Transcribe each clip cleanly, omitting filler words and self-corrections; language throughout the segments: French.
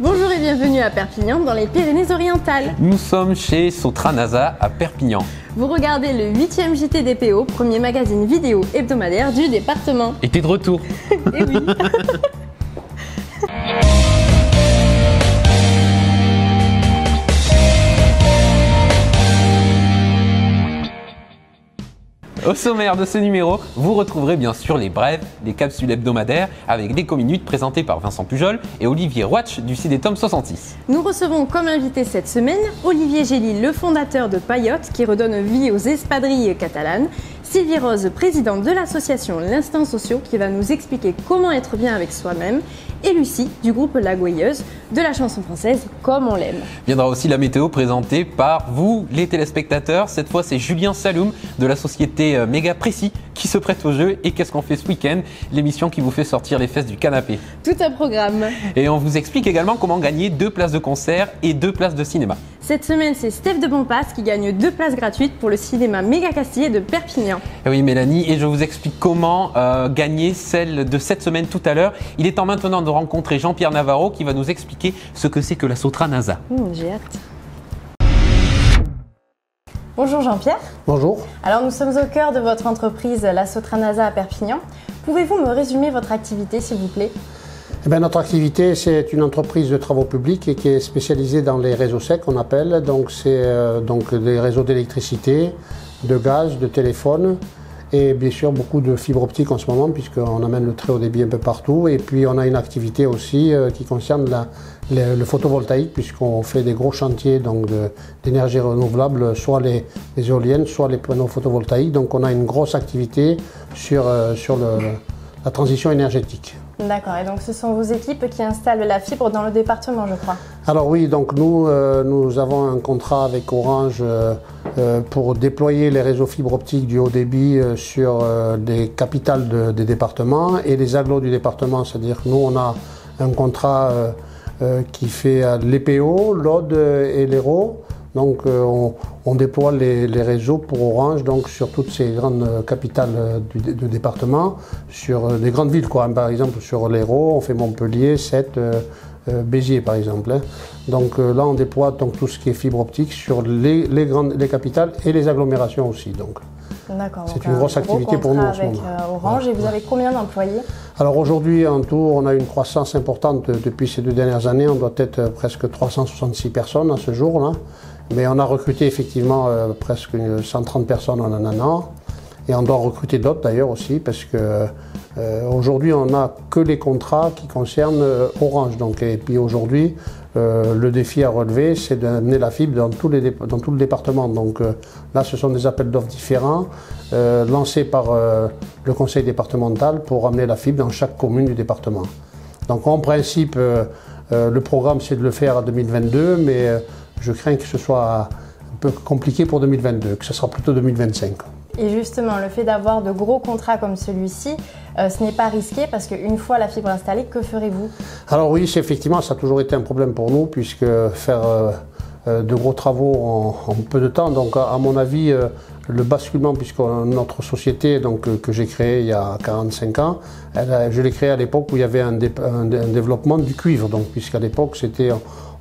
Bonjour et bienvenue à Perpignan dans les Pyrénées-Orientales. Nous sommes chez Sotranasa à Perpignan. Vous regardez le 8e JT DPO, premier magazine vidéo hebdomadaire du département. Et t'es de retour. Eh oui. Au sommaire de ce numéro, vous retrouverez bien sûr les brèves, des capsules hebdomadaires avec l'Éco-Minute présentées par Vincent Pujol et Olivier Roach du CIDETOM 66. Nous recevons comme invité cette semaine Olivier Gély, le fondateur de Payotte, qui redonne vie aux espadrilles catalanes, Sylvie Rose, présidente de l'association L'Instinct Sociaux, qui va nous expliquer comment être bien avec soi-même, et Lucie, du groupe La Gouailleuse, de la chanson française Comme on l'aime. Viendra aussi la météo présentée par vous, les téléspectateurs. Cette fois, c'est Julien Saloum de la société Méga Précis qui se prête au jeu. Et qu'est-ce qu'on fait ce week-end? L'émission qui vous fait sortir les fesses du canapé. Tout un programme. Et on vous explique également comment gagner 2 places de concert et 2 places de cinéma. Cette semaine, c'est Steph de Bonpasse qui gagne 2 places gratuites pour le cinéma Méga Castillé de Perpignan. Et oui, Mélanie, et je vous explique comment gagner celle de cette semaine tout à l'heure. Il est temps maintenant de rencontrer Jean-Pierre Navarro qui va nous expliquer ce que c'est que la Sotranasa. J'ai hâte. Bonjour Jean-Pierre. Bonjour. Alors nous sommes au cœur de votre entreprise, la Sotranasa à Perpignan. Pouvez-vous me résumer votre activité s'il vous plaît? Eh bien, notre activité, c'est une entreprise de travaux publics et qui est spécialisée dans les réseaux secs, on appelle. Donc, c'est des réseaux d'électricité, de gaz, de téléphone et bien sûr beaucoup de fibres optiques en ce moment puisqu'on amène le très haut débit un peu partout. Et puis, on a une activité aussi qui concerne le photovoltaïque puisqu'on fait des gros chantiers d'énergie renouvelable, soit les éoliennes, soit les panneaux photovoltaïques. Donc, on a une grosse activité sur la transition énergétique. D'accord, et donc ce sont vos équipes qui installent la fibre dans le département, je crois. Alors oui, donc nous avons un contrat avec Orange pour déployer les réseaux fibre optique du haut débit sur des capitales des départements et les agglos du département. C'est-à-dire que nous, on a un contrat qui fait l'EPO, l'Aude et l'Hérault. Donc on déploie les réseaux pour Orange donc, sur toutes ces grandes capitales du département, sur des grandes villes, quoi. Par exemple sur l'Hérault, on fait Montpellier, Sète, Béziers par exemple. Hein. Donc là on déploie donc, tout ce qui est fibre optique sur les capitales et les agglomérations aussi. D'accord. C'est une grosse activité pour nous en ce moment. Avec Orange, et vous avez combien d'employés? Alors aujourd'hui en tout on a une croissance importante depuis ces 2 dernières années, on doit être presque 366 personnes à ce jour-là. Mais on a recruté effectivement presque 130 personnes en un an et on doit recruter d'autres d'ailleurs aussi parce que aujourd'hui on n'a que les contrats qui concernent Orange. Donc, et puis aujourd'hui le défi à relever c'est d'amener la fibre dans tout le département. Donc là ce sont des appels d'offres différents lancés par le conseil départemental pour amener la fibre dans chaque commune du département. Donc en principe le programme c'est de le faire en 2022 mais je crains que ce soit un peu compliqué pour 2022, que ce sera plutôt 2025. Et justement, le fait d'avoir de gros contrats comme celui-ci, ce n'est pas risqué parce qu'une fois la fibre installée, que ferez-vous? Alors oui, effectivement, ça a toujours été un problème pour nous puisque faire de gros travaux en peu de temps, donc à mon avis, le basculement, puisque notre société que j'ai créée il y a 45 ans, je l'ai créée à l'époque où il y avait un développement du cuivre, donc puisqu'à l'époque c'était...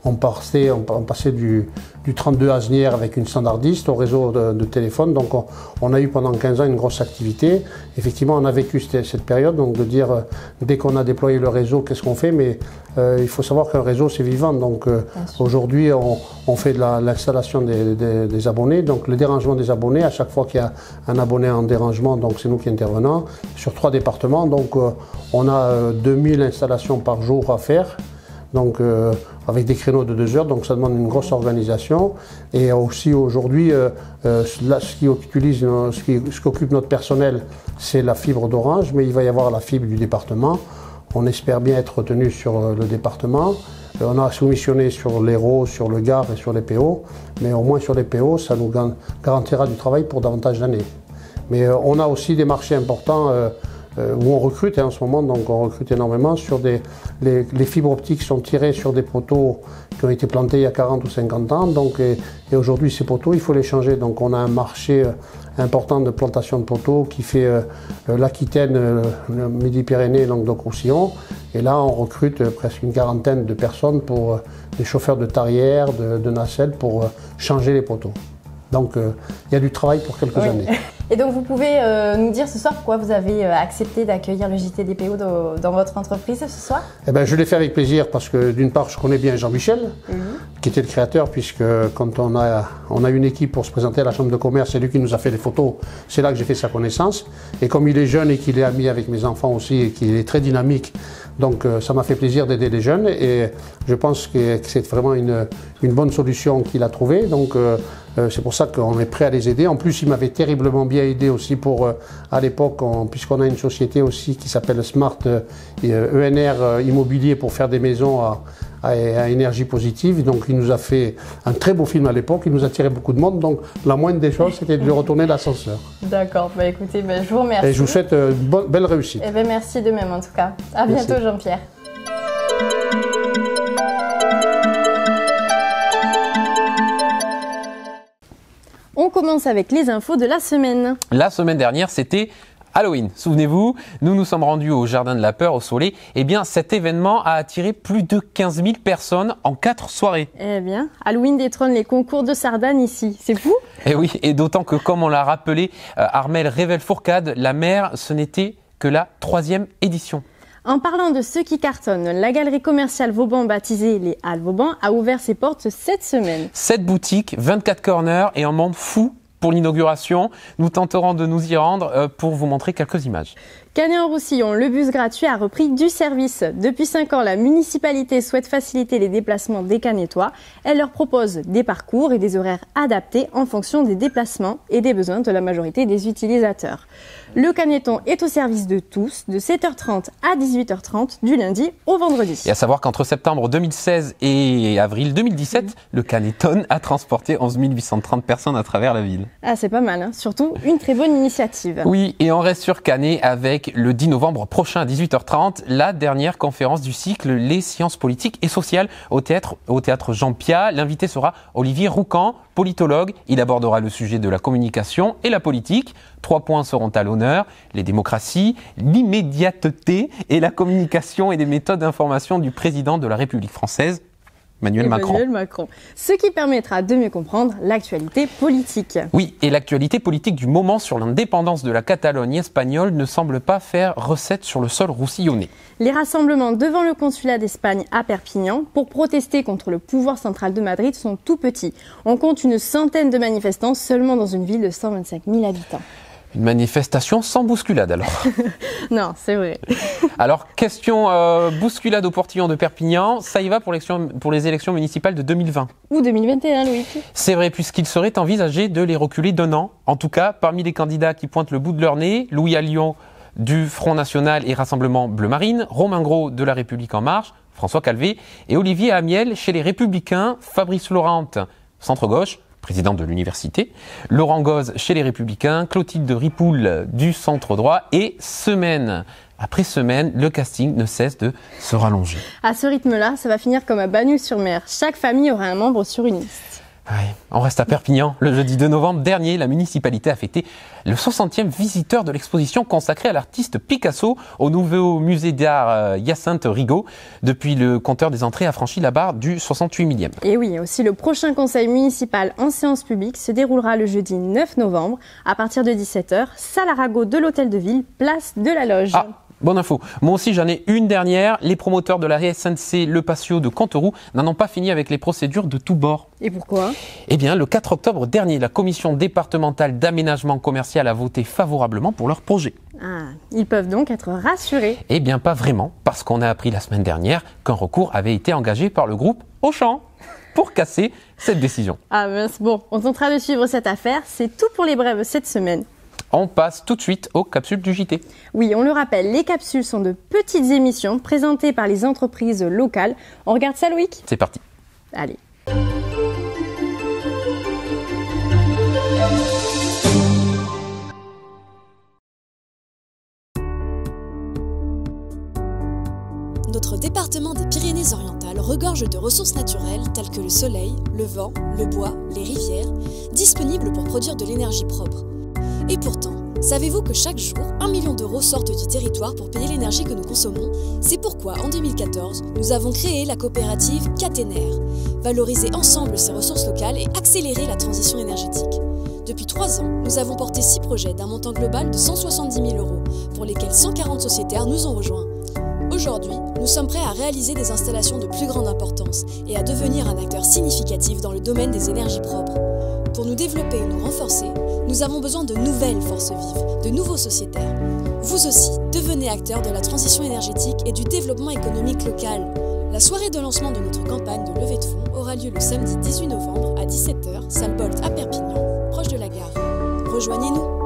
On passait du 32 asnières avec une standardiste au réseau de téléphone. Donc on a eu pendant 15 ans une grosse activité. Effectivement, on a vécu cette période, donc de dire dès qu'on a déployé le réseau, qu'est-ce qu'on fait? Mais il faut savoir qu'un réseau, c'est vivant. Donc aujourd'hui, on fait de l'installation des abonnés, donc le dérangement des abonnés. À chaque fois qu'il y a un abonné en dérangement, donc c'est nous qui intervenons sur 3 départements. Donc on a 2000 installations par jour à faire. Donc avec des créneaux de 2 heures, donc ça demande une grosse organisation. Et aussi aujourd'hui, ce qui occupe notre personnel, c'est la fibre d'Orange, mais il va y avoir la fibre du département. On espère bien être retenu sur le département. On a soumissionné sur l'Hérault, sur le Gard et sur les PO, mais au moins sur les PO, ça nous garantira du travail pour davantage d'années. Mais on a aussi des marchés importants où on recrute en ce moment, donc on recrute énormément sur les fibres optiques sont tirées sur des poteaux qui ont été plantés il y a 40 ou 50 ans, donc, et aujourd'hui ces poteaux il faut les changer, donc on a un marché important de plantation de poteaux qui fait l'Aquitaine, le Midi-Pyrénées, Languedoc-Roussillon. Et là, on recrute presque une quarantaine de personnes pour des chauffeurs de tarières, de nacelles pour changer les poteaux. Donc, il y a du travail pour quelques années. Et donc, vous pouvez nous dire ce soir pourquoi vous avez accepté d'accueillir le JTDPO dans votre entreprise ce soir? Eh ben, je l'ai fait avec plaisir parce que d'une part, je connais bien Jean-Michel, qui était le créateur, puisque quand on a une équipe pour se présenter à la Chambre de commerce, c'est lui qui nous a fait les photos. C'est là que j'ai fait sa connaissance. Et comme il est jeune et qu'il est ami avec mes enfants aussi et qu'il est très dynamique, donc ça m'a fait plaisir d'aider les jeunes. Et je pense que c'est vraiment une bonne solution qu'il a trouvée. Donc c'est pour ça qu'on est prêt à les aider. En plus, il m'avait terriblement bien aidé aussi pour, à l'époque, puisqu'on a une société aussi qui s'appelle Smart ENR Immobilier pour faire des maisons à énergie positive. Donc il nous a fait un très beau film à l'époque, il nous a tiré beaucoup de monde. Donc la moindre des choses, c'était de lui retourner l'ascenseur. D'accord, bah écoutez, je vous remercie. Et je vous souhaite une belle réussite. Et merci de même en tout cas. À bientôt Jean-Pierre. On commence avec les infos de la semaine. La semaine dernière, c'était Halloween. Souvenez-vous, nous nous sommes rendus au Jardin de la Peur, au Soleil. Eh bien, cet événement a attiré plus de 15 000 personnes en 4 soirées. Eh bien, Halloween détrône les concours de Sardane ici. C'est fou? Eh oui, et d'autant que, comme on l'a rappelé, Armelle Rével-Fourcade, la mère, ce n'était que la 3e édition. En parlant de ceux qui cartonnent, la galerie commerciale Vauban, baptisée les Halles Vauban, a ouvert ses portes cette semaine. 7 boutiques, 24 corners et un monde fou pour l'inauguration. Nous tenterons de nous y rendre pour vous montrer quelques images. Canet-en-Roussillon, le bus gratuit a repris du service. Depuis 5 ans, la municipalité souhaite faciliter les déplacements des Canétois. Elle leur propose des parcours et des horaires adaptés en fonction des déplacements et des besoins de la majorité des utilisateurs. Le Canéton est au service de tous, de 7h30 à 18h30, du lundi au vendredi. Et à savoir qu'entre septembre 2016 et avril 2017, le Canéton a transporté 11 830 personnes à travers la ville. Ah, c'est pas mal, hein. Surtout une très bonne initiative. Oui, et on reste sur Canet avec le 10 novembre prochain à 18h30, la dernière conférence du cycle Les sciences politiques et sociales au théâtre Jean Piat. L'invité sera Olivier Roucan, politologue. Il abordera le sujet de la communication et la politique. 3 points seront à l'honneur, les démocraties, l'immédiateté et la communication et des méthodes d'information du président de la République française, Emmanuel Macron. Ce qui permettra de mieux comprendre l'actualité politique. Oui, et l'actualité politique du moment sur l'indépendance de la Catalogne espagnole ne semble pas faire recette sur le sol roussillonnais. Les rassemblements devant le consulat d'Espagne à Perpignan pour protester contre le pouvoir central de Madrid sont tout petits. On compte une centaine de manifestants seulement dans une ville de 125 000 habitants. Une manifestation sans bousculade alors. Non, c'est vrai. Alors, question bousculade au portillon de Perpignan, ça y va pour les élections municipales de 2020. Ou 2021, Loïc. C'est vrai, puisqu'il serait envisagé de les reculer d'1 an. En tout cas, parmi les candidats qui pointent le bout de leur nez, Louis Alliot du Front National et Rassemblement Bleu Marine, Romain Gros de La République En Marche, François Calvet et Olivier Amiel chez les Républicains, Fabrice Laurent, centre-gauche, président de l'université, Laurent Goz chez les Républicains, Clotilde Ripoul du centre droit et semaine après semaine, le casting ne cesse de se rallonger. À ce rythme-là, ça va finir comme à Bagneux-sur-Mer. Chaque famille aura un membre sur une liste. Ouais, on reste à Perpignan. Le jeudi 2 novembre dernier, la municipalité a fêté le 60e visiteur de l'exposition consacrée à l'artiste Picasso au nouveau musée d'art Hyacinthe Rigaud. Depuis, le compteur des entrées a franchi la barre du 68 millième. Et oui, aussi le prochain conseil municipal en séance publique se déroulera le jeudi 9 novembre à partir de 17h, salle Arago de l'Hôtel de Ville, place de la Loge. Ah. Bonne info. Moi aussi, j'en ai une dernière. Les promoteurs de la SNC Le Patio de Canteroux n'en ont pas fini avec les procédures de tous bords. Et pourquoi ? Eh bien, le 4 octobre dernier, la commission départementale d'aménagement commercial a voté favorablement pour leur projet. Ah, ils peuvent donc être rassurés. Eh bien, pas vraiment, parce qu'on a appris la semaine dernière qu'un recours avait été engagé par le groupe Auchan pour casser cette décision. Ah mince, bon, on tentera de suivre cette affaire. C'est tout pour les brèves cette semaine. On passe tout de suite aux capsules du JT. Oui, on le rappelle, les capsules sont de petites émissions présentées par les entreprises locales. On regarde ça, Loïc ? C'est parti. Allez. Notre département des Pyrénées-Orientales regorge de ressources naturelles telles que le soleil, le vent, le bois, les rivières, disponibles pour produire de l'énergie propre. Et pourtant, savez-vous que chaque jour, 1 million d'euros sortent du territoire pour payer l'énergie que nous consommons? C'est pourquoi, en 2014, nous avons créé la coopérative Caténaire. Valoriser ensemble ces ressources locales et accélérer la transition énergétique. Depuis 3 ans, nous avons porté 6 projets d'un montant global de 170 000 euros, pour lesquels 140 sociétaires nous ont rejoints. Aujourd'hui, nous sommes prêts à réaliser des installations de plus grande importance et à devenir un acteur significatif dans le domaine des énergies propres. Pour nous développer et nous renforcer, nous avons besoin de nouvelles forces vives, de nouveaux sociétaires. Vous aussi, devenez acteurs de la transition énergétique et du développement économique local. La soirée de lancement de notre campagne de levée de fonds aura lieu le samedi 18 novembre à 17 h, salle Bolt à Perpignan, proche de la gare. Rejoignez-nous!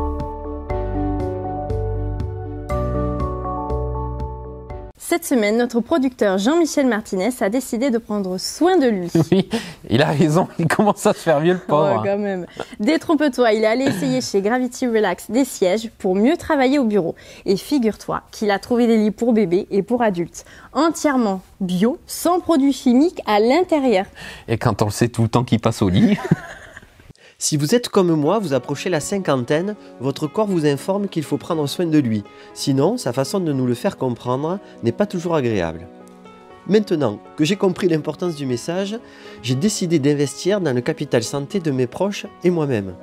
Cette semaine, notre producteur Jean-Michel Martinez a décidé de prendre soin de lui. Oui, il a raison, il commence à se faire vieux le pauvre. Oh, quand même. Détrompe-toi, il est allé essayer chez Gravity Relax des sièges pour mieux travailler au bureau. Et figure-toi qu'il a trouvé des lits pour bébés et pour adultes, entièrement bio, sans produits chimiques à l'intérieur. Et quand on le sait tout le temps qu'il passe au lit. Si vous êtes comme moi, vous approchez la cinquantaine, votre corps vous informe qu'il faut prendre soin de lui. Sinon, sa façon de nous le faire comprendre n'est pas toujours agréable. Maintenant que j'ai compris l'importance du message, j'ai décidé d'investir dans le capital santé de mes proches et moi-même.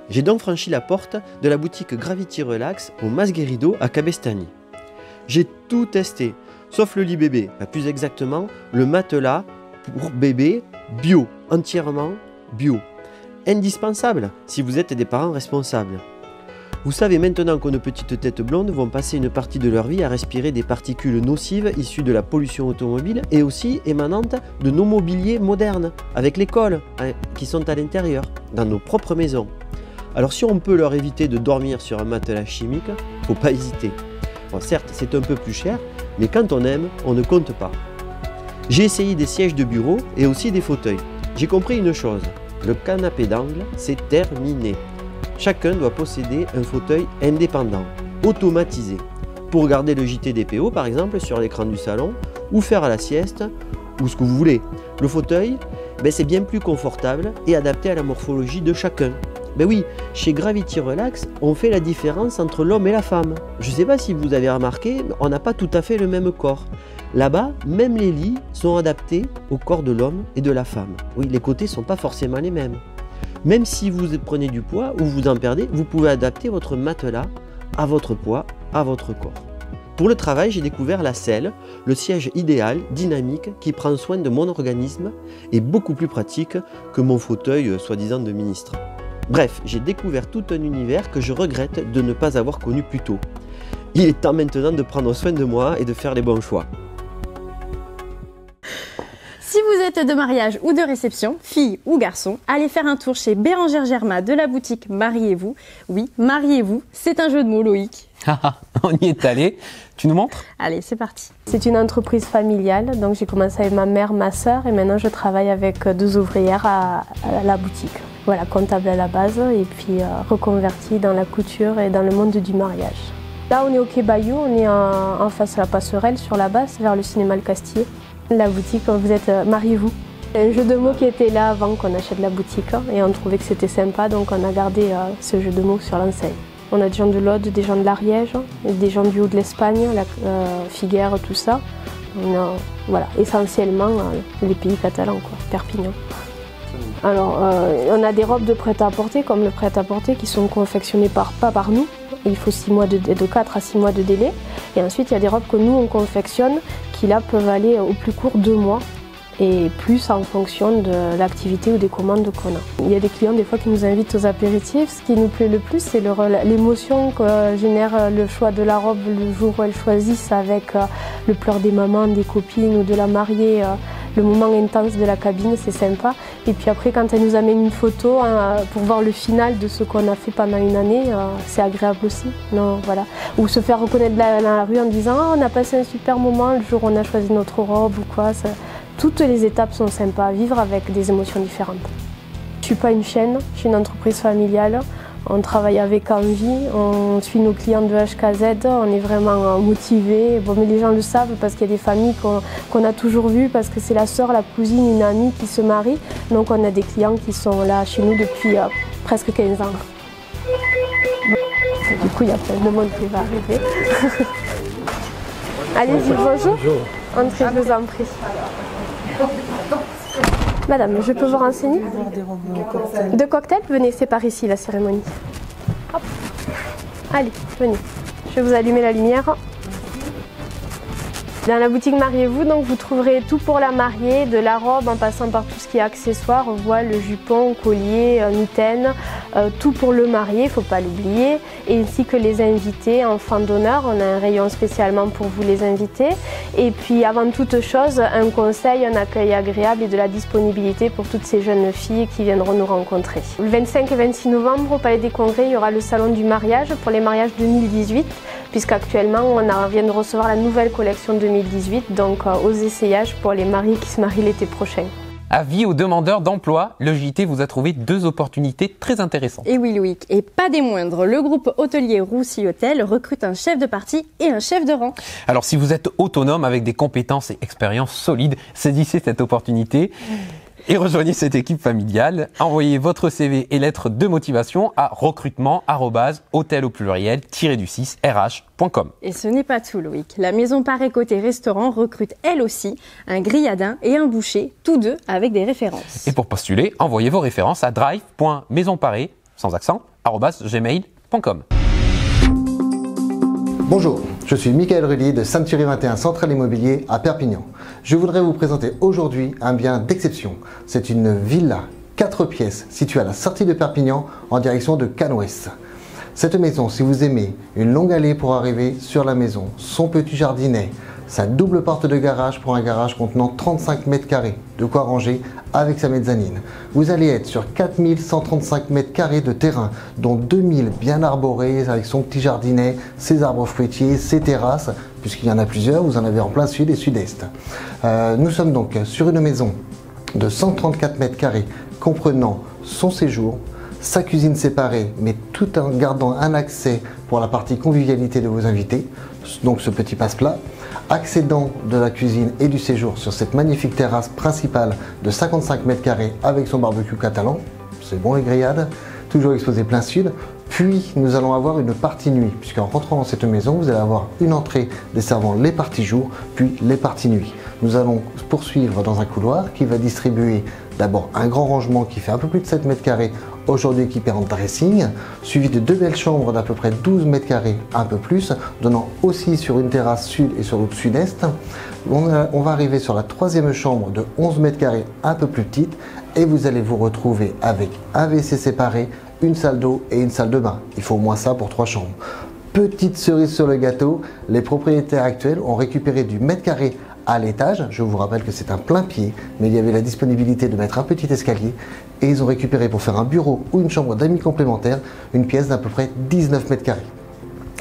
J'ai donc franchi la porte de la boutique Gravity Relax au Mas Guérido à Cabestany. J'ai tout testé, sauf le lit bébé, plus exactement le matelas pour bébé bio, entièrement bio. Indispensable si vous êtes des parents responsables. Vous savez maintenant que nos petites têtes blondes vont passer une partie de leur vie à respirer des particules nocives issues de la pollution automobile et aussi émanantes de nos mobiliers modernes, avec les cols qui sont à l'intérieur, dans nos propres maisons. Alors si on peut leur éviter de dormir sur un matelas chimique, faut pas hésiter. Bon, certes, c'est un peu plus cher, mais quand on aime, on ne compte pas. J'ai essayé des sièges de bureau et aussi des fauteuils. J'ai compris une chose. Le canapé d'angle, c'est terminé. Chacun doit posséder un fauteuil indépendant, automatisé, pour regarder le JT des PO par exemple sur l'écran du salon, ou faire à la sieste, ou ce que vous voulez. Le fauteuil, c'est bien plus confortable et adapté à la morphologie de chacun. Oui, chez Gravity Relax, on fait la différence entre l'homme et la femme. Je ne sais pas si vous avez remarqué, on n'a pas tout à fait le même corps. Là-bas, même les lits sont adaptés au corps de l'homme et de la femme. Oui, les côtés ne sont pas forcément les mêmes. Même si vous prenez du poids ou vous en perdez, vous pouvez adapter votre matelas à votre poids, à votre corps. Pour le travail, j'ai découvert la selle, le siège idéal, dynamique, qui prend soin de mon organisme et beaucoup plus pratique que mon fauteuil soi-disant de ministre. Bref, j'ai découvert tout un univers que je regrette de ne pas avoir connu plus tôt. Il est temps maintenant de prendre soin de moi et de faire les bons choix. Si vous êtes de mariage ou de réception, fille ou garçon, allez faire un tour chez Bérangère Germain de la boutique Mariez-vous. Oui, Mariez-vous, c'est un jeu de mots, Loïc. On y est allé. Tu nous montres? Allez, c'est parti. C'est une entreprise familiale, donc j'ai commencé avec ma mère, ma sœur, et maintenant je travaille avec 2 ouvrières à la boutique. Voilà, comptable à la base, et puis reconvertie dans la couture et dans le monde du mariage. Là, on est au Quai Bayou, on est en face à la passerelle, sur la basse, vers le cinéma Le Castillet. La boutique, vous êtes Mariez-vous. Un jeu de mots qui était là avant qu'on achète la boutique, et on trouvait que c'était sympa, donc on a gardé ce jeu de mots sur l'enseigne. On a des gens de l'Aude, des gens de l'Ariège, des gens du haut de l'Espagne, la Figuère, tout ça. On a, voilà, essentiellement les pays catalans, quoi, Perpignan. Alors, on a des robes de prêt-à-porter, comme le prêt-à-porter, qui sont confectionnées pas par nous. Il faut 4 à 6 mois de délai. Et ensuite, il y a des robes que nous, on confectionne, qui là peuvent aller au plus court 2 mois. Et plus en fonction de l'activité ou des commandes qu'on a. Il y a des clients des fois qui nous invitent aux apéritifs. Ce qui nous plaît le plus, c'est l'émotion que génère le choix de la robe le jour où elles choisissent, avec le pleur des mamans, des copines ou de la mariée, le moment intense de la cabine, c'est sympa. Et puis après, quand elles nous amènent une photo pour voir le final de ce qu'on a fait pendant une année, c'est agréable aussi. Non, voilà. Ou se faire reconnaître dans la rue en disant « on a passé un super moment le jour où on a choisi notre robe » ou quoi. Toutes les étapes sont sympas à vivre avec des émotions différentes. Je ne suis pas une chaîne, je suis une entreprise familiale. On travaille avec envie, on suit nos clients de H à Z, on est vraiment motivés. Bon, mais les gens le savent parce qu'il y a des familles qu'on a toujours vues, parce que c'est la sœur, la cousine, une amie qui se marie. Donc on a des clients qui sont là chez nous depuis presque 15 ans. Du coup, il y a plein de monde qui va arriver. Allez-y, bonjour. Entrez, je vous en prie. Madame, je peux vous renseigner? De cocktail? Venez, c'est par ici la cérémonie. Hop. Allez, venez. Je vais vous allumer la lumière. Dans la boutique Mariez-vous, donc vous trouverez tout pour la mariée, de la robe en passant par tout ce qui est accessoires, voile, jupon, collier, mitaine, tout pour le marié, il ne faut pas l'oublier, et ainsi que les invités, enfants d'honneur, on a un rayon spécialement pour vous les invités. Et puis avant toute chose, un conseil, un accueil agréable et de la disponibilité pour toutes ces jeunes filles qui viendront nous rencontrer. Le 25 et 26 novembre, au Palais des Congrès, il y aura le salon du mariage pour les mariages 2018. Puisqu'actuellement, on vient de recevoir la nouvelle collection 2018, donc aux essayages pour les mariés qui se marient l'été prochain. Avis aux demandeurs d'emploi, le JT vous a trouvé 2 opportunités très intéressantes. Et oui Loïc, et pas des moindres, le groupe hôtelier Roussy Hôtel recrute un chef de partie et un chef de rang. Alors si vous êtes autonome avec des compétences et expériences solides, saisissez cette opportunité. Et rejoignez cette équipe familiale. Envoyez votre CV et lettre de motivation à recrutement@hotel au pluriel-du6 rh.com. Et ce n'est pas tout, Loïc. La maison Paré côté restaurant recrute elle aussi un grilladin et un boucher, tous deux avec des références. Et pour postuler, envoyez vos références à drive.maisonparé, sans accent, @gmail.com. Bonjour, je suis Michael Rully de Century 21 Central Immobilier à Perpignan. Je voudrais vous présenter aujourd'hui un bien d'exception. C'est une villa 4 pièces située à la sortie de Perpignan en direction de Cannes-Ouest. Cette maison, si vous aimez une longue allée pour arriver sur la maison, son petit jardinet, sa double porte de garage pour un garage contenant 35 mètres carrés, de quoi ranger avec sa mezzanine. Vous allez être sur 4135 mètres carrés de terrain, dont 2000 bien arborés avec son petit jardinet, ses arbres fruitiers, ses terrasses, puisqu'il y en a plusieurs, vous en avez en plein sud et sud-est. Nous sommes donc sur une maison de 134 mètres carrés, comprenant son séjour, sa cuisine séparée, mais tout en gardant un accès pour la partie convivialité de vos invités, donc ce petit passe-plat, accédant de la cuisine et du séjour sur cette magnifique terrasse principale de 55 mètres carrés avec son barbecue catalan, c'est bon les grillades, toujours exposé plein sud. Puis nous allons avoir une partie nuit, puisqu'en rentrant dans cette maison, vous allez avoir une entrée desservant les parties jour, puis les parties nuit. Nous allons poursuivre dans un couloir qui va distribuer d'abord un grand rangement qui fait un peu plus de 7 mètres carrés, aujourd'hui équipé en dressing, suivi de 2 belles chambres d'à peu près 12 mètres carrés, un peu plus, donnant aussi sur une terrasse sud et sur l'autre sud-est. On va arriver sur la 3e chambre de 11 mètres carrés, un peu plus petite, et vous allez vous retrouver avec un WC séparé, une salle d'eau et une salle de bain. Il faut au moins ça pour 3 chambres. Petite cerise sur le gâteau, les propriétaires actuels ont récupéré du mètre carré à l'étage. Je vous rappelle que c'est un plein pied, mais il y avait la disponibilité de mettre un petit escalier et ils ont récupéré pour faire un bureau ou une chambre d'amis complémentaire une pièce d'à peu près 19 mètres carrés.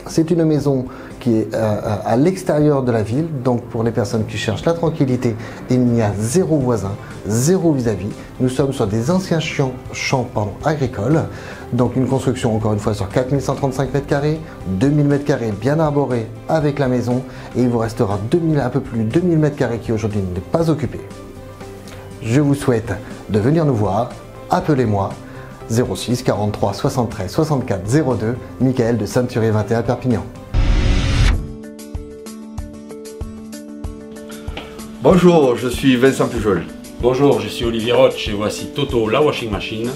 C'est une maison qui est à l'extérieur de la ville, donc pour les personnes qui cherchent la tranquillité, il n'y a zéro voisin, zéro vis-à-vis. Nous sommes sur des anciens champs agricoles, donc une construction encore une fois sur 4135 mètres carrés, 2000 mètres carrés bien arborés avec la maison, et il vous restera un peu plus de 2000 mètres carrés qui aujourd'hui n'est pas occupé. Je vous souhaite de venir nous voir, appelez-moi 06 43 73 64 02, Michael de Century 21 Perpignan. Bonjour, je suis Vincent Pujol. Bonjour, je suis Olivier Roch et voici Toto la washing machine.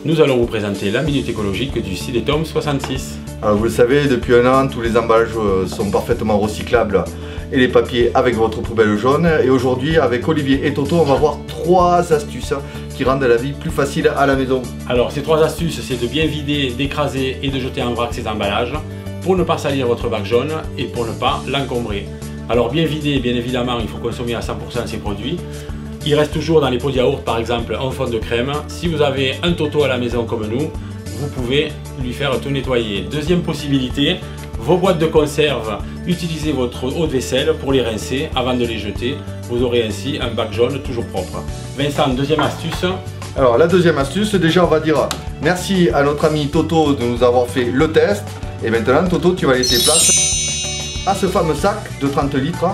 Nous allons vous présenter la minute écologique du Sidétom 66. Alors vous le savez, depuis un an, tous les emballages sont parfaitement recyclables et les papiers avec votre poubelle jaune. Et aujourd'hui, avec Olivier et Toto, on va voir 3 astuces qui rendent la vie plus facile à la maison. Alors ces 3 astuces, c'est de bien vider, d'écraser et de jeter en vrac ces emballages pour ne pas salir votre bac jaune et pour ne pas l'encombrer. Alors bien vider, bien évidemment, il faut consommer à 100% ces produits. Il reste toujours dans les pots de yaourt par exemple un fond de crème. Si vous avez un Toto à la maison comme nous, vous pouvez lui faire tout nettoyer. Deuxième possibilité, vos boîtes de conserve, utilisez votre eau de vaisselle pour les rincer avant de les jeter. Vous aurez ainsi un bac jaune toujours propre. Vincent, deuxième astuce. Alors la deuxième astuce, déjà on va dire merci à notre ami Toto de nous avoir fait le test. Et maintenant Toto, tu vas laisser place à ce fameux sac de 30 litres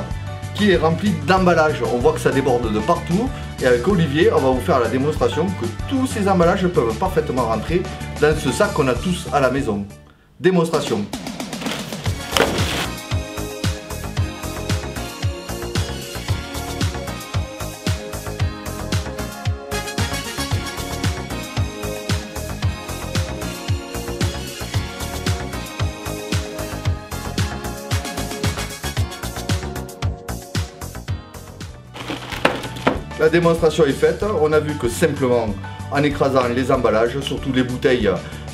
qui est rempli d'emballages. On voit que ça déborde de partout et avec Olivier, on va vous faire la démonstration que tous ces emballages peuvent parfaitement rentrer dans ce sac qu'on a tous à la maison. Démonstration. La démonstration est faite, on a vu que simplement en écrasant les emballages, surtout les bouteilles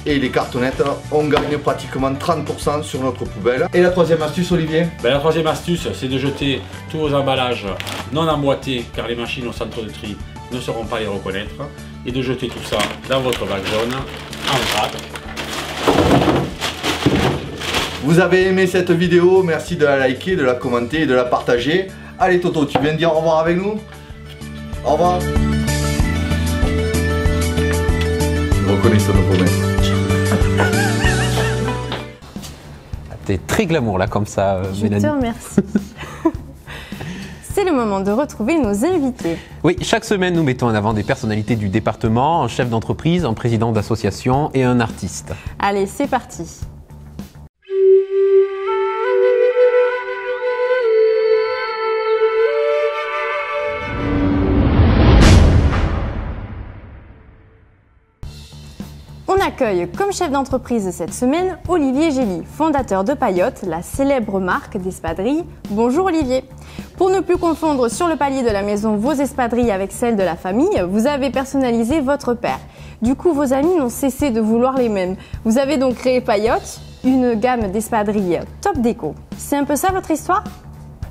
et les cartonnettes, on gagne pratiquement 30% sur notre poubelle. Et la troisième astuce, Olivier? La troisième astuce, c'est de jeter tous vos emballages non emboîtés, car les machines au centre de tri ne sauront pas les reconnaître, et de jeter tout ça dans votre bac jaune en vrac. Vous avez aimé cette vidéo, merci de la liker, de la commenter et de la partager. Allez Toto, tu viens de dire au revoir avec nous? Au revoir. Reconnaissons nos promesses. T'es très glamour là comme ça, Mélanie. Je te remercie. C'est le moment de retrouver nos invités. Oui, chaque semaine nous mettons en avant des personnalités du département, un chef d'entreprise, un président d'association et un artiste. Allez, c'est parti. On accueille comme chef d'entreprise cette semaine Olivier Gély, fondateur de Payotte, la célèbre marque d'espadrilles. Bonjour Olivier. Pour ne plus confondre sur le palier de la maison vos espadrilles avec celles de la famille, vous avez personnalisé votre paire. Du coup, vos amis n'ont cessé de vouloir les mêmes. Vous avez donc créé Payotte, une gamme d'espadrilles top déco. C'est un peu ça votre histoire ?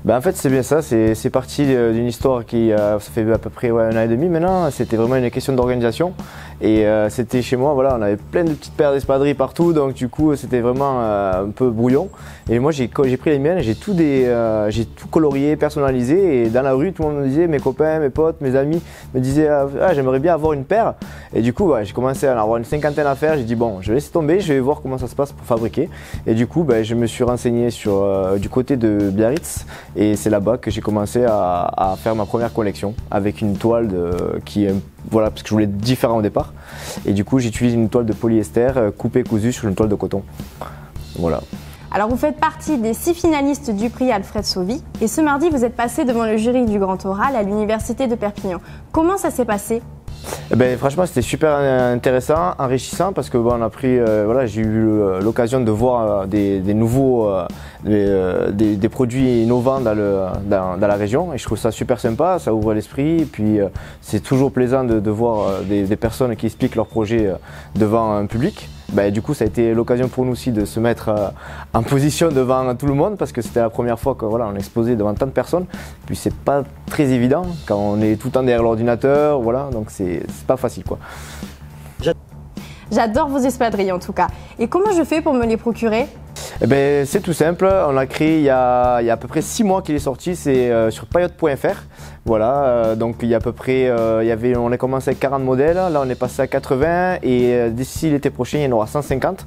En fait c'est bien ça, c'est parti d'une histoire qui ça fait à peu près 1 an et demi maintenant. C'était vraiment une question d'organisation et c'était chez moi, voilà, on avait plein de petites paires d'espadrilles partout, donc du coup c'était vraiment un peu brouillon. Et moi j'ai pris les miennes, j'ai tout colorié, personnalisé, et dans la rue tout le monde me disait, mes copains, mes potes, mes amis me disaient j'aimerais bien avoir une paire. Et du coup j'ai commencé à en avoir une cinquantaine à faire, j'ai dit bon je vais laisser tomber, je vais voir comment ça se passe pour fabriquer. Et du coup je me suis renseigné sur du côté de Biarritz. Et c'est là-bas que j'ai commencé à faire ma première collection avec une toile voilà, parce que je voulais être différent au départ. Et du coup, j'utilise une toile de polyester coupée cousue sur une toile de coton. Voilà. Alors vous faites partie des 6 finalistes du prix Alfred Sauvy et ce mardi vous êtes passé devant le jury du Grand Oral à l'Université de Perpignan. Comment ça s'est passé ? Franchement c'était super intéressant, enrichissant, parce que on a pris, voilà, j'ai eu l'occasion de voir des nouveaux des produits innovants dans la région, et je trouve ça super sympa, ça ouvre l'esprit, et puis c'est toujours plaisant de voir des personnes qui expliquent leurs projets devant un public. Du coup ça a été l'occasion pour nous aussi de se mettre en position devant tout le monde, parce que c'était la première fois que voilà, on exposait devant tant de personnes, puis c'est pas très évident quand on est tout le temps derrière l'ordinateur, voilà, donc c'est pas facile quoi. J'adore vos espadrilles en tout cas. Et comment je fais pour me les procurer ? C'est tout simple, on l'a créé il y a à peu près 6 mois qu'il est sorti, c'est sur payotte.fr. Voilà, donc il y a à peu près, on a commencé avec 40 modèles, là on est passé à 80 et d'ici l'été prochain il y en aura 150.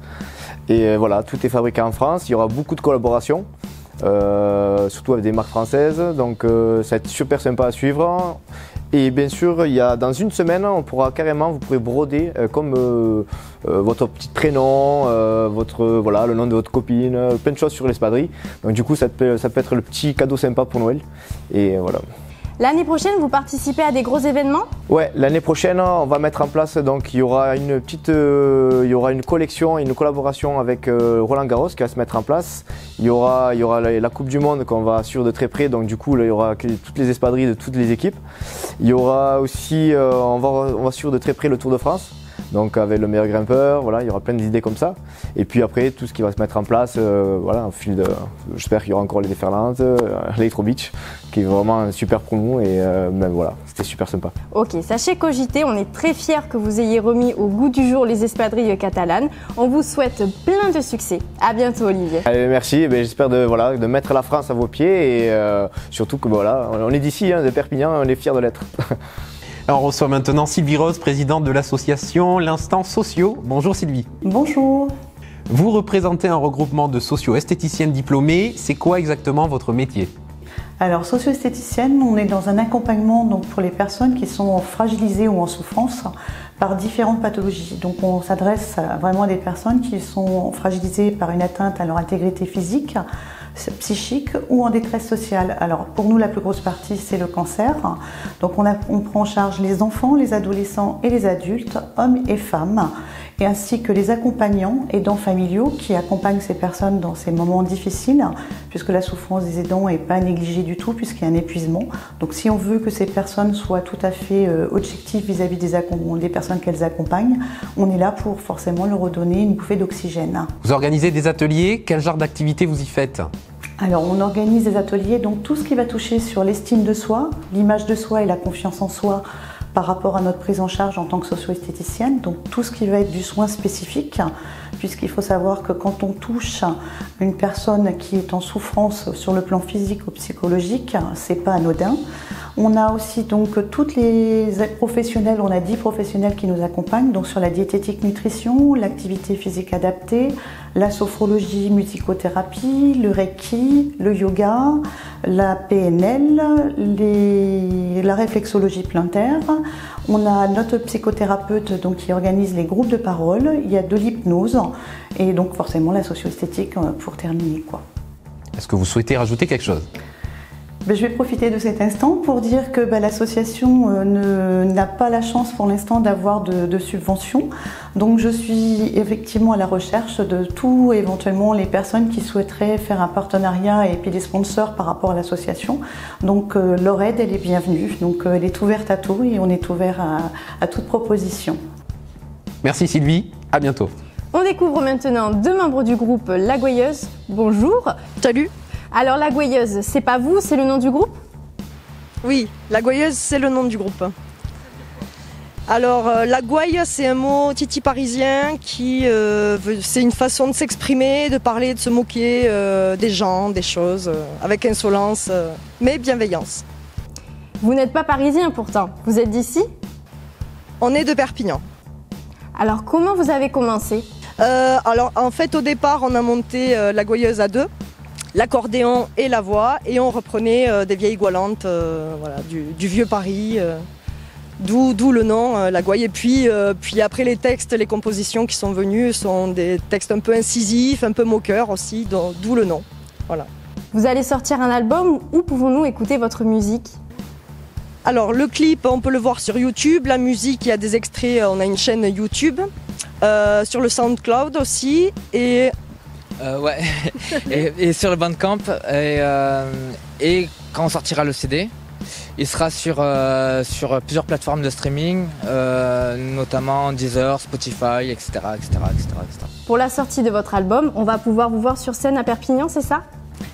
Et voilà, tout est fabriqué en France, il y aura beaucoup de collaborations, surtout avec des marques françaises, donc ça va être super sympa à suivre. Et bien sûr, dans une semaine, vous pourrez broder comme votre petit prénom, le nom de votre copine, plein de choses sur l'espadrille. Donc du coup, ça peut être le petit cadeau sympa pour Noël. Et voilà. L'année prochaine, vous participez à des gros événements ? Ouais, l'année prochaine, on va mettre en place, donc il y aura une collection, une collaboration avec Roland Garros qui va se mettre en place. Il y aura la Coupe du Monde qu'on va suivre de très près, donc du coup là, il y aura toutes les espadrilles de toutes les équipes. Il y aura aussi, on va suivre de très près le Tour de France. Donc avec le meilleur grimpeur, voilà, il y aura plein d'idées comme ça. Et puis après, tout ce qui va se mettre en place, voilà, j'espère qu'il y aura encore les déferlantes, l'Electro Beach, qui est vraiment un super promo, et voilà, c'était super sympa. Ok, sachez qu'au JT, on est très fiers que vous ayez remis au goût du jour les espadrilles catalanes. On vous souhaite plein de succès. À bientôt Olivier. Allez, merci, j'espère de mettre la France à vos pieds, et surtout que voilà, on est d'ici, de Perpignan, on est fiers de l'être. Alors, on reçoit maintenant Sylvie Rose, présidente de l'association L'Instant Sociaux. Bonjour Sylvie. Bonjour. Vous représentez un regroupement de socio-esthéticiennes diplômées. C'est quoi exactement votre métier ? Alors, socio-esthéticienne, on est dans un accompagnement donc, pour les personnes qui sont fragilisées ou en souffrance par différentes pathologies. Donc, on s'adresse vraiment à des personnes qui sont fragilisées par une atteinte à leur intégrité physique, psychique ou en détresse sociale. Alors, pour nous, la plus grosse partie, c'est le cancer. Donc, on prend en charge les enfants, les adolescents et les adultes, hommes et femmes, et ainsi que les accompagnants, aidants familiaux qui accompagnent ces personnes dans ces moments difficiles, puisque la souffrance des aidants n'est pas négligée du tout, puisqu'il y a un épuisement. Donc si on veut que ces personnes soient tout à fait objectives vis-à-vis des personnes qu'elles accompagnent, on est là pour forcément leur redonner une bouffée d'oxygène. Vous organisez des ateliers, quel genre d'activité vous y faites ? Alors on organise des ateliers, donc tout ce qui va toucher sur l'estime de soi, l'image de soi et la confiance en soi, par rapport à notre prise en charge en tant que socio-esthéticienne, donc tout ce qui va être du soin spécifique, puisqu'il faut savoir que quand on touche une personne qui est en souffrance sur le plan physique ou psychologique, c'est pas anodin. On a aussi donc toutes les professionnels, on a 10 professionnels qui nous accompagnent, donc sur la diététique nutrition, l'activité physique adaptée, la sophrologie, musicothérapie, le reiki, le yoga, la PNL, la réflexologie plantaire. On a notre psychothérapeute donc, qui organise les groupes de parole, il y a de l'hypnose et donc forcément la socio-esthétique pour terminer, quoi. Est-ce que vous souhaitez rajouter quelque chose ? Je vais profiter de cet instant pour dire que l'association n'a pas la chance pour l'instant d'avoir de subventions. Donc je suis effectivement à la recherche de tout, éventuellement les personnes qui souhaiteraient faire un partenariat et puis des sponsors par rapport à l'association. Donc leur aide, elle est bienvenue. Donc elle est ouverte à tout et on est ouvert à toute proposition. Merci Sylvie, à bientôt. On découvre maintenant 2 membres du groupe La Gouailleuse. Bonjour. Salut. Alors La Gouailleuse, c'est pas vous, c'est le nom du groupe ? Oui, La Gouailleuse, c'est le nom du groupe. Alors la gouaille, c'est un mot titi parisien qui c'est une façon de s'exprimer, de parler, de se moquer des gens, des choses, avec insolence, mais bienveillance. Vous n'êtes pas parisien pourtant, vous êtes d'ici ? On est de Perpignan. Alors comment vous avez commencé ? Alors en fait au départ on a monté La Gouailleuse à 2. L'accordéon et la voix, et on reprenait des vieilles goualantes voilà, du vieux Paris, d'où le nom, La Gouaille. Et puis après les textes, les compositions qui sont venues sont des textes un peu incisifs, un peu moqueurs aussi, d'où le nom. Voilà. Vous allez sortir un album, où pouvons-nous écouter votre musique ? Alors le clip, on peut le voir sur YouTube, la musique, il y a des extraits, on a une chaîne YouTube, sur le SoundCloud aussi, et... ouais, et sur le Bandcamp, et quand on sortira le CD, il sera sur plusieurs plateformes de streaming, notamment Deezer, Spotify, etc., etc., etc. Pour la sortie de votre album, on va pouvoir vous voir sur scène à Perpignan, c'est ça ?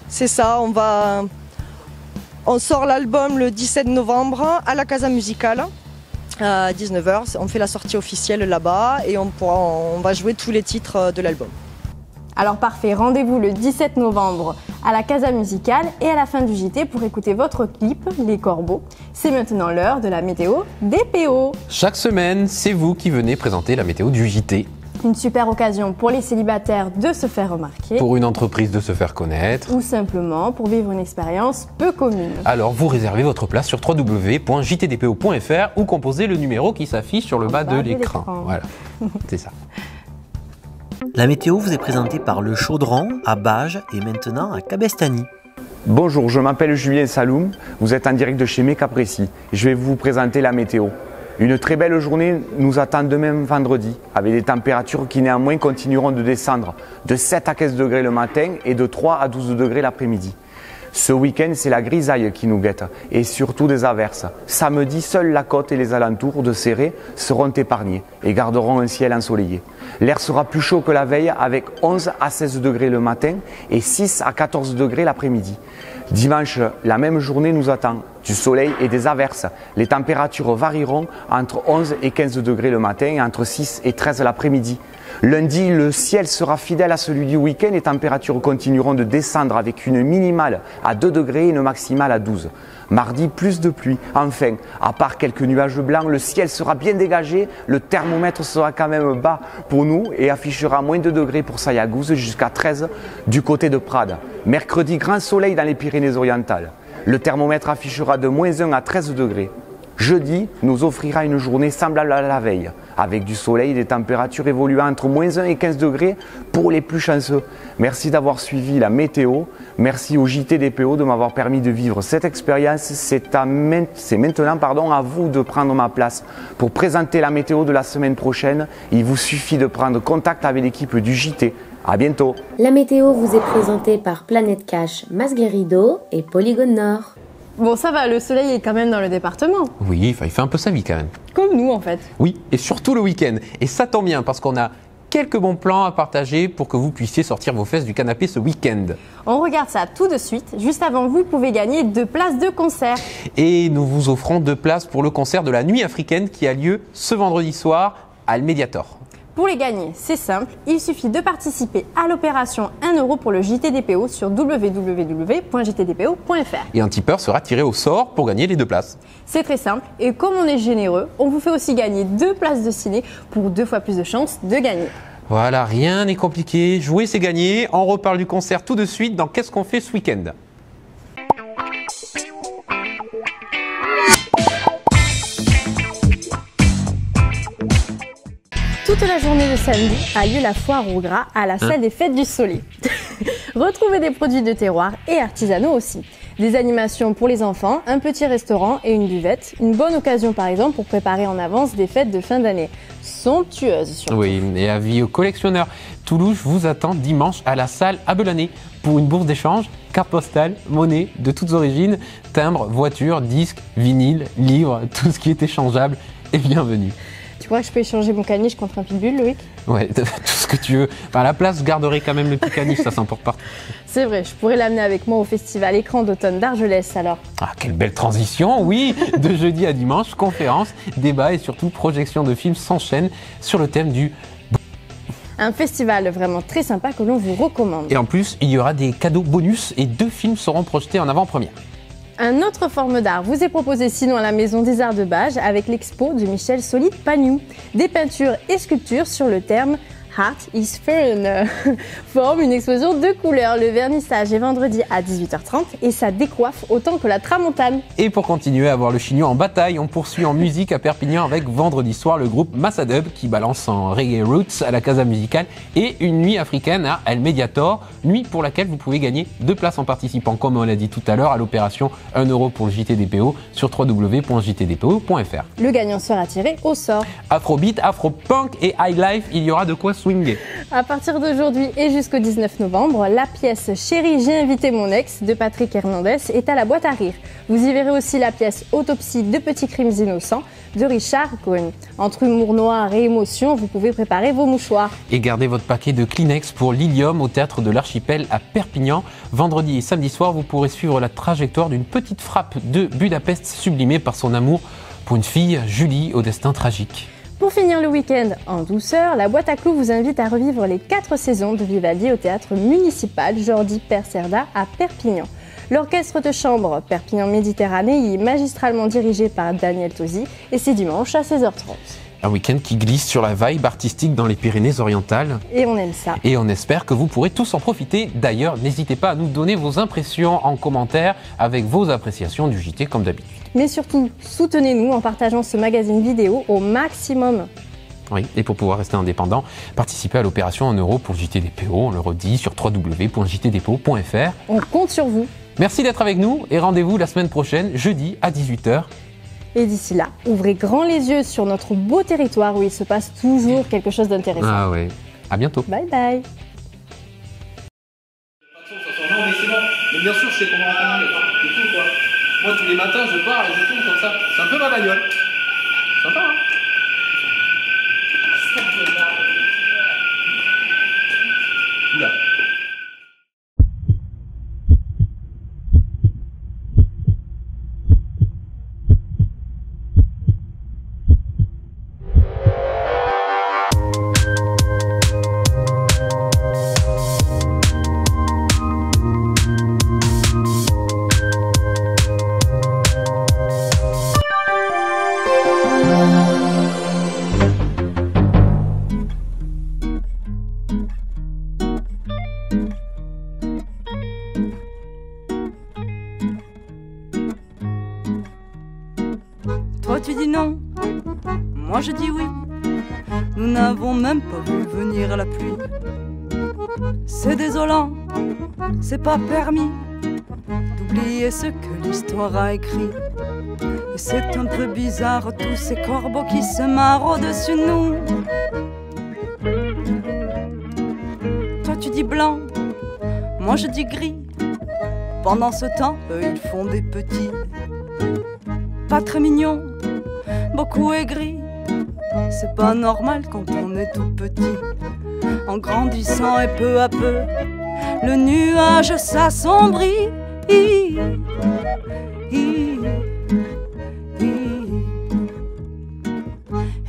C'est ça, on sort l'album le 17 novembre à la Casa Musicale. À 19h, on fait la sortie officielle là-bas et on va jouer tous les titres de l'album. Alors parfait, rendez-vous le 17 novembre à la Casa Musicale et à la fin du JT pour écouter votre clip, Les Corbeaux. C'est maintenant l'heure de la météo des PO. Chaque semaine, c'est vous qui venez présenter la météo du JT. Une super occasion pour les célibataires de se faire remarquer. Pour une entreprise de se faire connaître. Ou simplement pour vivre une expérience peu commune. Alors vous réservez votre place sur www.jtdpo.fr ou composez le numéro qui s'affiche sur le bas de l'écran. Voilà, c'est ça. La météo vous est présentée par Le Chaudron à Bages et maintenant à Cabestany. Bonjour, je m'appelle Julien Saloum, vous êtes en direct de chez Mecapreci et je vais vous présenter la météo. Une très belle journée nous attend demain vendredi avec des températures qui néanmoins continueront de descendre de 7 à 15 degrés le matin et de 3 à 12 degrés l'après-midi. Ce week-end, c'est la grisaille qui nous guette et surtout des averses. Samedi, seule la côte et les alentours de Céré seront épargnés et garderont un ciel ensoleillé. L'air sera plus chaud que la veille avec 11 à 16 degrés le matin et 6 à 14 degrés l'après-midi. Dimanche, la même journée nous attend. Du soleil et des averses. Les températures varieront entre 11 et 15 degrés le matin et entre 6 et 13 l'après-midi. Lundi, le ciel sera fidèle à celui du week-end. Les températures continueront de descendre avec une minimale à 2 degrés et une maximale à 12. Mardi, plus de pluie. Enfin, à part quelques nuages blancs, le ciel sera bien dégagé. Le thermomètre sera quand même bas pour nous et affichera moins 2 degrés pour Sayagouz jusqu'à 13 du côté de Prades. Mercredi, grand soleil dans les Pyrénées-Orientales. Le thermomètre affichera de -1 à 13 degrés. Jeudi nous offrira une journée semblable à la veille, avec du soleil et des températures évoluant entre -1 et 15 degrés pour les plus chanceux. Merci d'avoir suivi la météo. Merci au JTDPO de m'avoir permis de vivre cette expérience. C'est maintenant à vous de prendre ma place. Pour présenter la météo de la semaine prochaine, il vous suffit de prendre contact avec l'équipe du JT. À bientôt. La météo vous est présentée par Planète Cash, Masguerido et Polygone Nord. Bon, ça va, le soleil est quand même dans le département. Oui, il fait un peu sa vie quand même. Comme nous, en fait. Oui, et surtout le week-end. Et ça tombe bien, parce qu'on a quelques bons plans à partager pour que vous puissiez sortir vos fesses du canapé ce week-end. On regarde ça tout de suite. Juste avant, vous pouvez gagner 2 places de concert. Et nous vous offrons 2 places pour le concert de la Nuit africaine qui a lieu ce vendredi soir à Mediator. Pour les gagner, c'est simple, il suffit de participer à l'opération 1 € pour le JTDPO sur www.jtdpo.fr. Et un tipeur sera tiré au sort pour gagner les 2 places. C'est très simple et comme on est généreux, on vous fait aussi gagner 2 places de ciné pour 2 fois plus de chances de gagner. Voilà, rien n'est compliqué, jouer c'est gagner. On reparle du concert tout de suite dans Qu'est-ce qu'on fait ce week-end ? Toute la journée de samedi a lieu la foire au gras à la salle des fêtes du Soleil. Retrouvez des produits de terroir et artisanaux aussi. Des animations pour les enfants, un petit restaurant et une buvette. Une bonne occasion par exemple pour préparer en avance des fêtes de fin d'année. Somptueuses surtout. Oui, et avis aux collectionneurs. Toulouse vous attend dimanche à la salle Abelané pour une bourse d'échange, cartes postales, monnaie de toutes origines, timbres, voitures, disques, vinyles, livres, tout ce qui est échangeable est bienvenu. Tu crois que je peux échanger mon caniche contre un pitbull, Loïc ? Ouais, tout ce que tu veux. À la place, je garderai quand même le petit caniche, ça s'emporte partout. C'est vrai, je pourrais l'amener avec moi au festival Écran d'automne d'Argelès alors. Ah, quelle belle transition, oui. De jeudi à dimanche, conférences, débats et surtout projections de films s'enchaînent sur le thème du... Un festival vraiment très sympa que l'on vous recommande. Et en plus, il y aura des cadeaux bonus et 2 films seront projetés en avant-première. Un autre forme d'art vous est proposé sinon à la Maison des Arts de Bages avec l'expo de Michel Solide-Pagnou. Des peintures et sculptures sur le terme Heart is Fun forme une explosion de couleurs. Le vernissage est vendredi à 18h30 et ça décoiffe autant que la tramontane. Et pour continuer à voir le chignon en bataille, on poursuit en musique à Perpignan avec vendredi soir le groupe Massadub qui balance en reggae roots à la Casa Musicale et une nuit africaine à El Mediator, nuit pour laquelle vous pouvez gagner 2 places en participant, comme on l'a dit tout à l'heure, à l'opération 1 € pour le JTDPO sur www.jtdpo.fr. Le gagnant sera tiré au sort. Afrobeat, Afropunk et Highlife, il y aura de quoi swinger. À partir d'aujourd'hui et jusqu'au 19 novembre, la pièce Chérie, j'ai invité mon ex de Patrick Hernandez est à la boîte à rire. Vous y verrez aussi la pièce Autopsie de petits crimes innocents de Richard Cohen. Entre humour noir et émotion, vous pouvez préparer vos mouchoirs. Et gardez votre paquet de Kleenex pour l'Ilium au Théâtre de l'Archipel à Perpignan. Vendredi et samedi soir, vous pourrez suivre la trajectoire d'une petite frappe de Budapest sublimée par son amour pour une fille, Julie, au destin tragique. Pour finir le week-end en douceur, la boîte à clous vous invite à revivre les 4 saisons de Vivaldi au théâtre municipal Jordi Percerda à Perpignan. L'orchestre de chambre Perpignan Méditerranée y est magistralement dirigé par Daniel Tosi et c'est dimanche à 16h30. Un week-end qui glisse sur la vibe artistique dans les Pyrénées-Orientales. Et on aime ça. Et on espère que vous pourrez tous en profiter. D'ailleurs, n'hésitez pas à nous donner vos impressions en commentaire avec vos appréciations du JT comme d'habitude. Mais surtout, soutenez-nous en partageant ce magazine vidéo au maximum. Oui, et pour pouvoir rester indépendant, participez à l'opération 1 € pour JTDPO, on le redit, sur www.jtdpo.fr. On compte sur vous. Merci d'être avec nous et rendez-vous la semaine prochaine, jeudi à 18h. Et d'ici là, ouvrez grand les yeux sur notre beau territoire où il se passe toujours quelque chose d'intéressant. Ah ouais, à bientôt. Bye bye. Non mais c'est bon, mais bien sûr je sais comment raconter et tout quoi. Moi tous les matins je pars et je tourne comme ça. C'est un peu ma bagnole. Sympa hein. Oula. Toi tu dis non, moi je dis oui. Nous n'avons même pas vu venir la pluie. C'est désolant, c'est pas permis d'oublier ce que l'histoire a écrit. Et c'est un peu bizarre tous ces corbeaux qui se marrent au-dessus de nous. Toi tu dis blanc, moi je dis gris. Pendant ce temps, eux ils font des petits. Pas très mignons, beaucoup aigris. C'est pas normal quand on est tout petit. En grandissant et peu à peu, le nuage s'assombrit.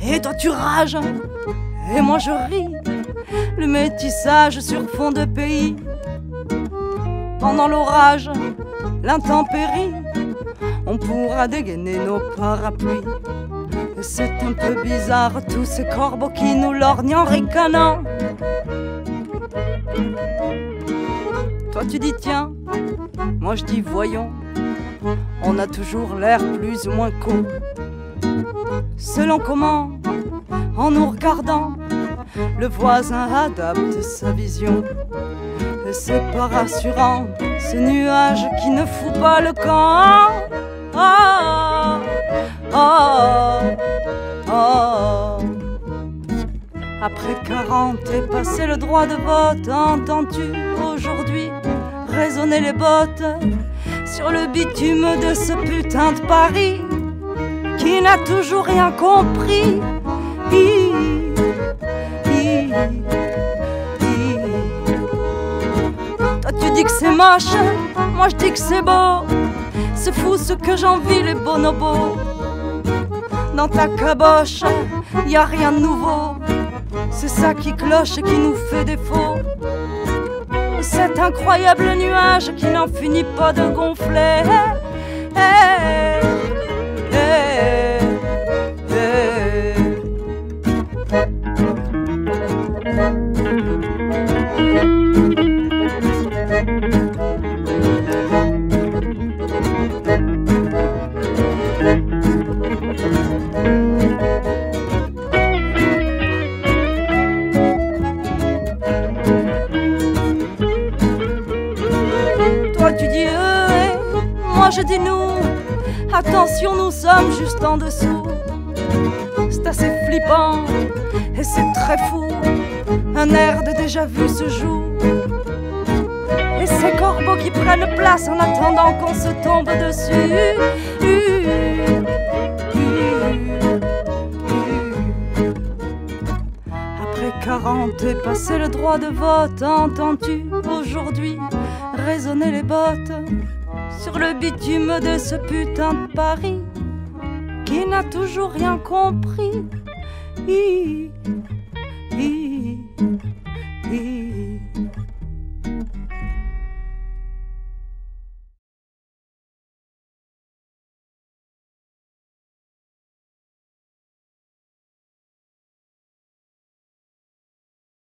Et toi tu rages, et moi je ris. Le métissage sur fond de pays. Pendant l'orage, l'intempérie, on pourra dégainer nos parapluies. Et c'est un peu bizarre tous ces corbeaux qui nous lorgnent en ricanant. Toi tu dis tiens, moi je dis voyons. On a toujours l'air plus ou moins con. Selon comment, en nous regardant, le voisin adapte sa vision. Et c'est pas rassurant, ce nuage qui ne fout pas le camp. Oh, oh, oh. Après 40 et passé le droit de vote, entends-tu aujourd'hui résonner les bottes sur le bitume de ce putain de Paris qui n'a toujours rien compris. Toi tu dis que c'est moche, moi je dis que c'est beau. C'est fou ce que j'envie les bonobos. Dans ta caboche, y a rien de nouveau. C'est ça qui cloche et qui nous fait défaut. Cet incroyable nuage qui n'en finit pas de gonfler. Toi tu dis moi je dis nous. Attention, nous sommes juste en dessous. C'est assez flippant et c'est très fou. Un air de déjà vu se joue. Et ces corbeaux qui prennent place en attendant qu'on se tombe dessus. Après 40 et passé le droit de vote, entends-tu aujourd'hui résonner les bottes sur le bitume de ce putain de Paris qui n'a toujours rien compris.